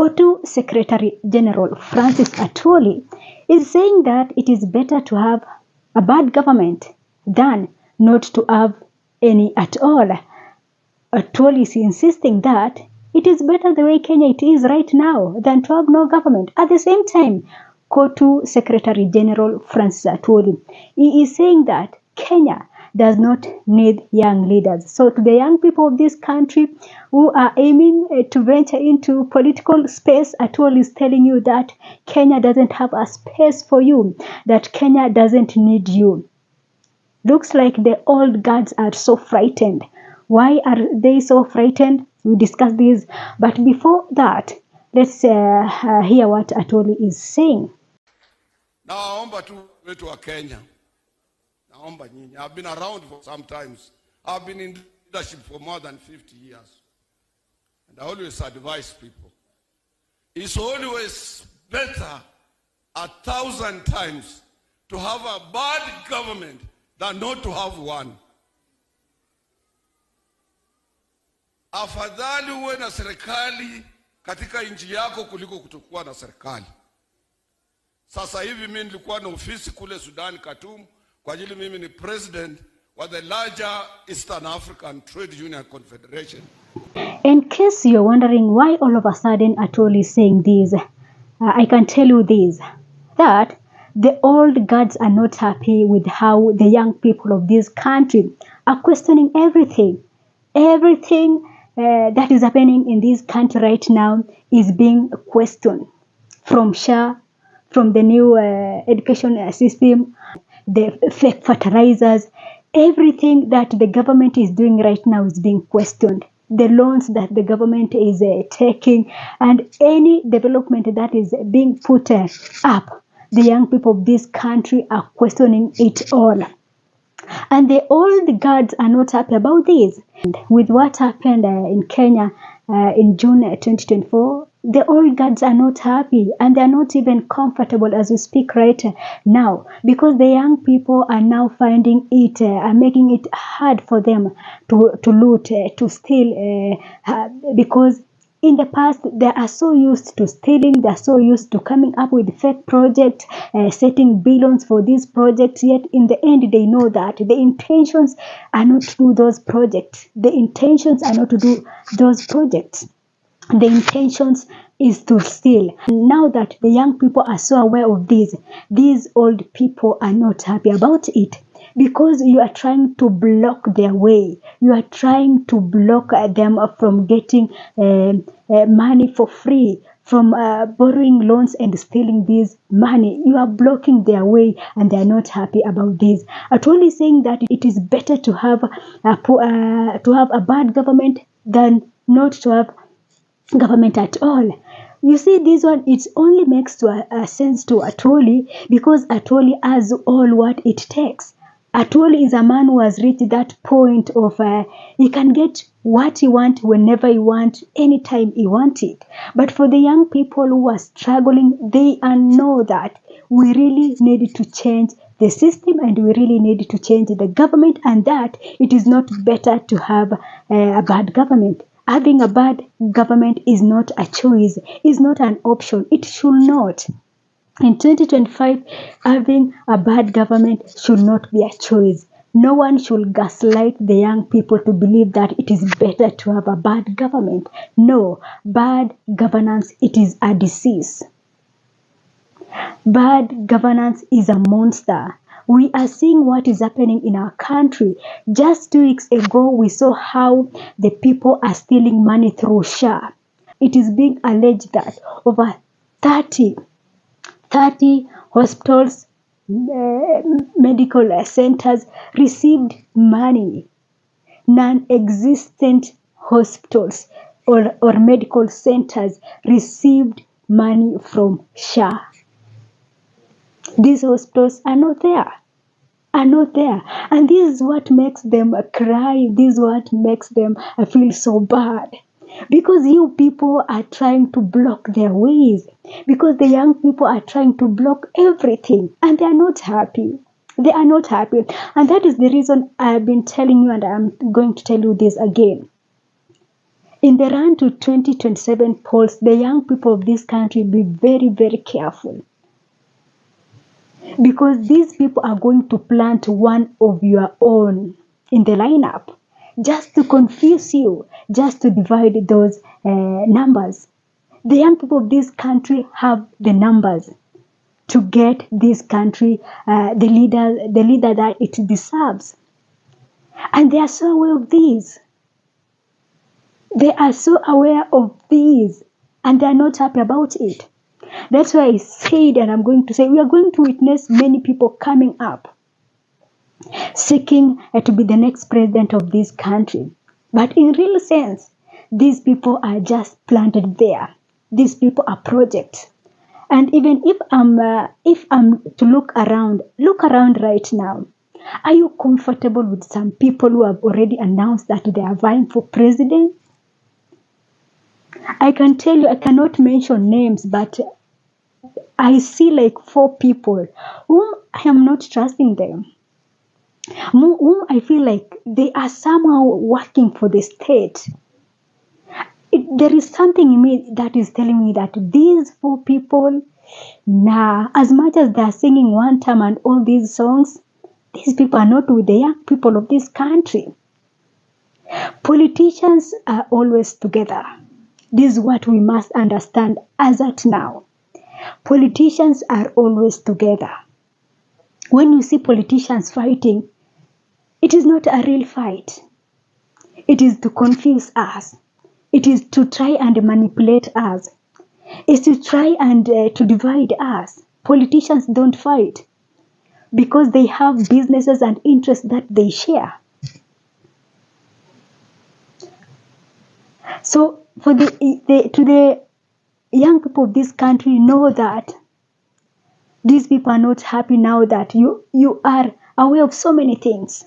COTU Secretary General Francis Atwoli is saying that it is better to have a bad government than not to have any at all. Atwoli is insisting that it is better the way Kenya it is right now than to have no government. At the same time, COTU Secretary General Francis Atwoli, he is saying that Kenya does not need young leaders. So to the young people of this country who are aiming to venture into political space, Atwoli is telling you that Kenya doesn't have a space for you, that Kenya doesn't need you. Looks like the old guards are so frightened. Why are they so frightened? We discuss this. But before that, let's hear what Atwoli is saying. Naomba tu wetu wa Kenya. Naomba nyinyi. I've been around for some times. I've been in leadership for more than 50 years. And I always advise people. It's always better 1,000 times to have a bad government than not to have one. Afadhali uwe na serikali katika nchi yako kuliko kutokuwa na serikali. Sasa hivi mimi nilikuwa na ofisi kule Sudan, Khartoum, kwa ajili mimi ni president wa the larger Eastern African Trade Union Confederation. In case you're wondering why all of a sudden Atwoli is saying this, I can tell you this, that the old guards are not happy with how the young people of this country are questioning everything. Everything that is happening in this country right now is being questioned. From SHA, from the new education system, the fake fertilizers, everything that the government is doing right now is being questioned. The loans that the government is taking and any development that is being put up, the young people of this country are questioning it all. And the old guards are not happy about this. And with what happened in Kenya in June 2024, the old guards are not happy and they are not even comfortable as we speak right now, because the young people are now finding it, are making it hard for them to loot, to steal, because in the past, they are so used to stealing, they are so used to coming up with fake projects, setting billions for these projects, yet in the end they know that the intentions are not to do those projects. The intentions are not to do those projects. The intentions is to steal. Now that the young people are so aware of this, these old people are not happy about it. Because you are trying to block their way. You are trying to block them from getting money for free, from borrowing loans and stealing this money. You are blocking their way and they are not happy about this. Atwoli is saying that it is better to have a bad government than not to have government at all. You see, this one, it only makes a sense to Atwoli because Atwoli has all what it takes. Atwoli is a man who has reached that point of he can get what he wants whenever he wants, anytime he wants it. But for the young people who are struggling, they know that we really need to change the system and we really need to change the government, and that it is not better to have a bad government. Having a bad government is not a choice, is not an option. It should not. In 2025, having a bad government should not be a choice. No one should gaslight the young people to believe that it is better to have a bad government. No, bad governance, it is a disease. Bad governance is a monster. We are seeing what is happening in our country. Just 2 weeks ago, we saw how the people are stealing money through SHA. It is being alleged that over 30 hospitals, medical centers received money. Non-existent hospitals or medical centers received money from SHA. These hospitals are not there. And this is what makes them cry. This is what makes them feel so bad. Because you people are trying to block their ways. Because the young people are trying to block everything. And they are not happy. They are not happy. And that is the reason I have been telling you, and I'm going to tell you this again. In the run to 2027 polls, the young people of this country be very, very careful. Because these people are going to plant one of your own in the lineup just to confuse you, just to divide those numbers. The young people of this country have the numbers to get this country the leader that it deserves. And they are so aware of this. They are so aware of this, and they are not happy about it. That's why I said, and I'm going to say, we are going to witness many people coming up, seeking to be the next president of this country. But in real sense, these people are just planted there. These people are projects. And even if I'm to look around right now. Are you comfortable with some people who have already announced that they are vying for president? I can tell you, I cannot mention names, but I see like 4 people whom I am not trusting them, whom I feel like they are somehow working for the state. There is something in me that is telling me that these 4 people, as much as they are singing one time and all these songs, these people are not with the young people of this country. Politicians are always together. This is what we must understand as at now. Politicians are always together. When you see politicians fighting, it is not a real fight. It is to confuse us. It is to try and manipulate us. It's to try and to divide us. Politicians don't fight because they have businesses and interests that they share. So for the young people of this country, know that these people are not happy now that you are aware of so many things.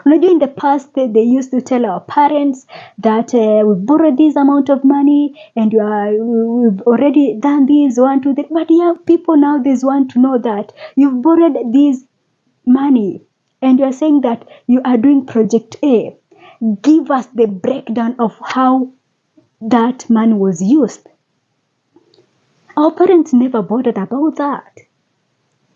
In the past, they used to tell our parents that we borrowed this amount of money and we've already done this, 1, 2, 3. But young people now, they want to know that you've borrowed this money and you're saying that you are doing project A. Give us the breakdown of how that money was used. Our parents never bothered about that.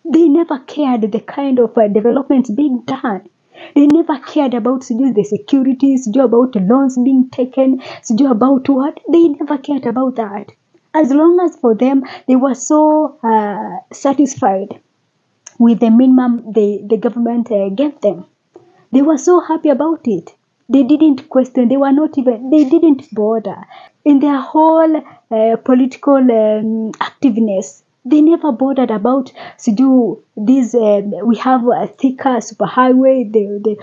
They never cared the kind of developments being done. They never cared about the securities, about loans being taken, about what. They never cared about that. As long as for them, they were so satisfied with the minimum the government gave them. They were so happy about it. They didn't question. They didn't bother. In their whole political activeness, they never bothered about to do this. We have a thicker superhighway. The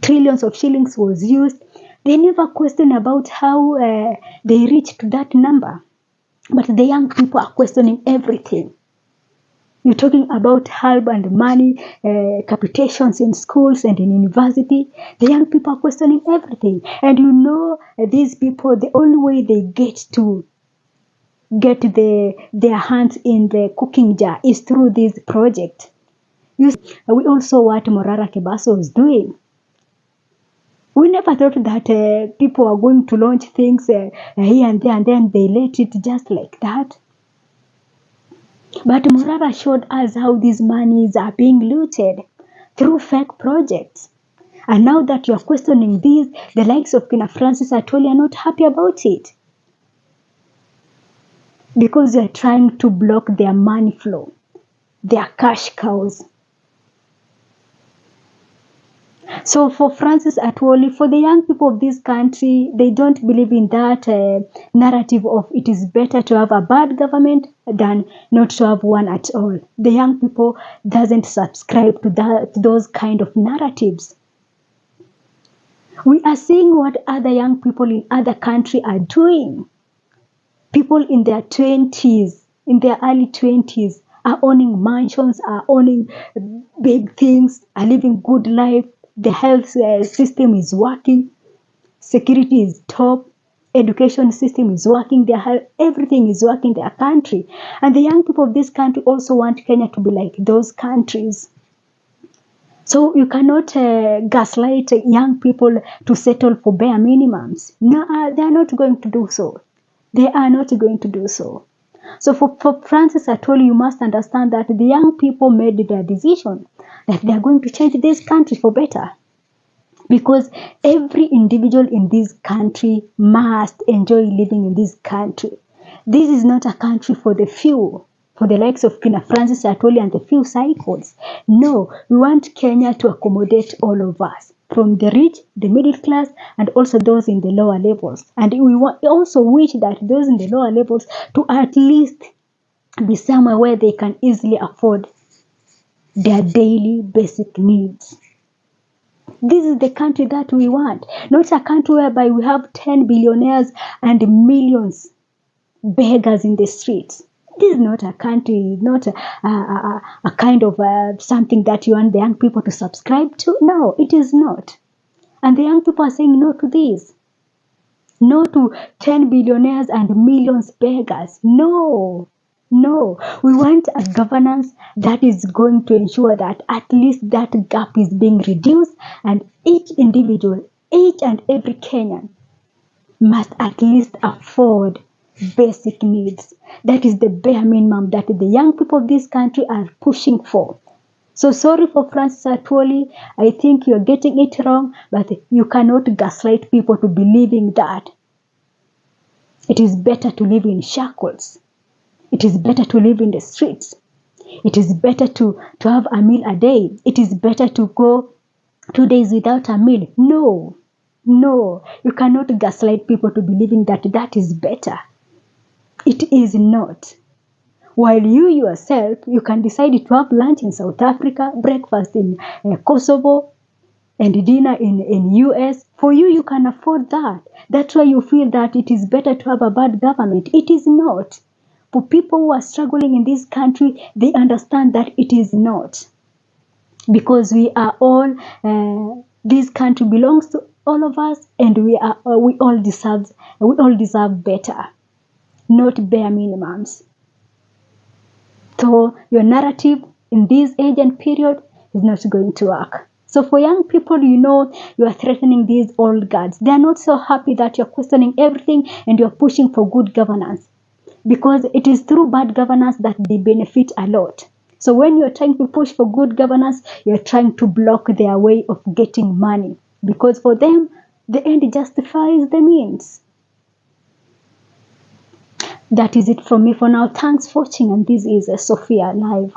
trillions of shillings was used. They never questioned about how they reached that number. But the young people are questioning everything. You're talking about help and money, capitations in schools and in university. The young people are questioning everything. And these people, the only way they get their hands in the cooking jar is through this project. We all saw what Morara Kebaso was doing. We never thought that people are going to launch things here and there, and then they let it just like that. But Morara showed us how these monies are being looted through fake projects. And now that you are questioning these, the likes of General Francis Atwoli are not happy about it. Because they are trying to block their money flow, their cash cows. So for Francis Atwoli, for the young people of this country, they don't believe in that narrative of it is better to have a bad government than not to have one at all. The young people doesn't subscribe to those kind of narratives. We are seeing what other young people in other countries are doing. People in their 20s, in their early 20s, are owning mansions, are owning big things, are living good life. The health system is working. Security is top. Education system is working. Everything is working in their country. And the young people of this country also want Kenya to be like those countries. So you cannot gaslight young people to settle for bare minimums. No, they are not going to do so. They are not going to do so. So for Francis Atwoli, you must understand that the young people made their decision that they are going to change this country for better. Because every individual in this country must enjoy living in this country. This is not a country for the few, for the likes of Kina Francis Atwoli and the few cycles. No, we want Kenya to accommodate all of us, from the rich, the middle class, and also those in the lower levels. And we also wish that those in the lower levels to at least be somewhere where they can easily afford their daily basic needs. This is the country that we want, not a country whereby we have 10 billionaires and millions beggars in the streets. This is not a country, not a kind of something that you want the young people to subscribe to. No, it is not. And the young people are saying no to this. No to 10 billionaires and millions beggars. No. No, we want a governance that is going to ensure that at least that gap is being reduced, and each individual, each and every Kenyan must at least afford basic needs. That is the bare minimum that the young people of this country are pushing for. So sorry for Francis Atwoli. I think you're getting it wrong, but you cannot gaslight people to believing that it is better to live in shackles. It is better to live in the streets. It is better to have a meal a day. It is better to go 2 days without a meal. No, you cannot gaslight people to believing that that is better. It is not. While you yourself, you can decide to have lunch in South Africa, breakfast in Kosovo, and dinner in US. For you, you can afford that. That's why you feel that it is better to have a bad government. It is not. For people who are struggling in this country, they understand that it is not. Because we are all, this country belongs to all of us, and we all deserve better, not bare minimums. So your narrative in this age and period is not going to work. So for young people, you are threatening these old guards. They are not so happy that you're questioning everything and you're pushing for good governance. Because it is through bad governance that they benefit a lot. So when you're trying to push for good governance, you're trying to block their way of getting money. Because for them, the end justifies the means. That is it from me for now. Thanks for watching, and this is Sophia Live.